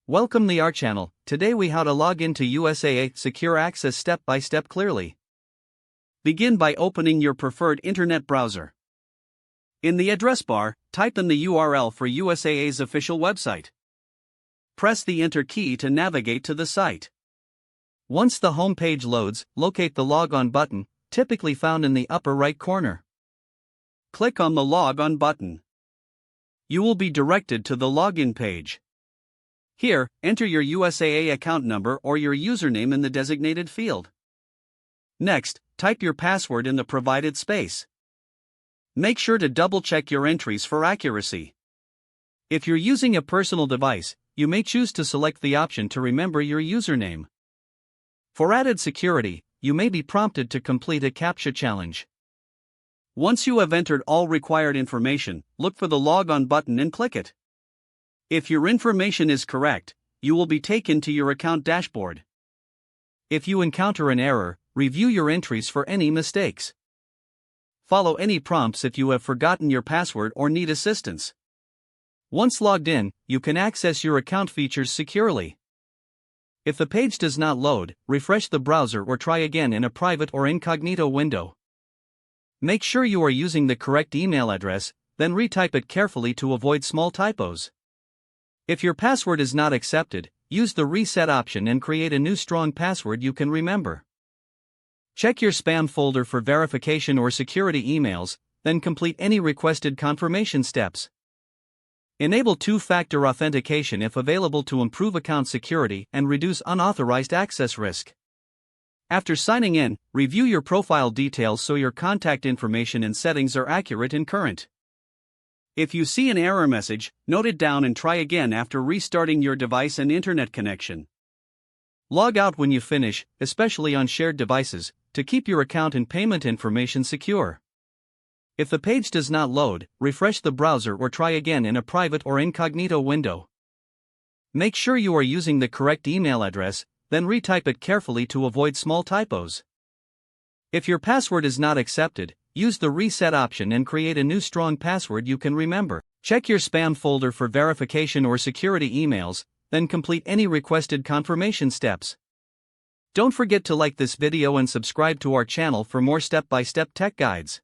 Welcome to our channel. Today we how to log into USAA Secure Access step by step clearly. Begin by opening your preferred internet browser. In the address bar, type in the URL for USAA's official website. Press the Enter key to navigate to the site. Once the home page loads, locate the Log On button, typically found in the upper right corner. Click on the Log On button. You will be directed to the login page. Here, enter your USAA account number or your username in the designated field. Next, type your password in the provided space. Make sure to double-check your entries for accuracy. If you're using a personal device, you may choose to select the option to remember your username. For added security, you may be prompted to complete a CAPTCHA challenge. Once you have entered all required information, look for the Log On button and click it. If your information is correct, you will be taken to your account dashboard. If you encounter an error, review your entries for any mistakes. Follow any prompts if you have forgotten your password or need assistance. Once logged in, you can access your account features securely. If the page does not load, refresh the browser or try again in a private or incognito window. Make sure you are using the correct email address, then retype it carefully to avoid small typos. If your password is not accepted, use the reset option and create a new strong password you can remember. Check your spam folder for verification or security emails, then complete any requested confirmation steps. Enable two-factor authentication if available to improve account security and reduce unauthorized access risk. After signing in, review your profile details so your contact information and settings are accurate and current. If you see an error message, note it down and try again after restarting your device and internet connection. Log out when you finish, especially on shared devices, to keep your account and payment information secure. If the page does not load, refresh the browser or try again in a private or incognito window. Make sure you are using the correct email address, then retype it carefully to avoid small typos. If your password is not accepted, use the reset option and create a new strong password you can remember. Check your spam folder for verification or security emails, then complete any requested confirmation steps. Don't forget to like this video and subscribe to our channel for more step-by-step tech guides.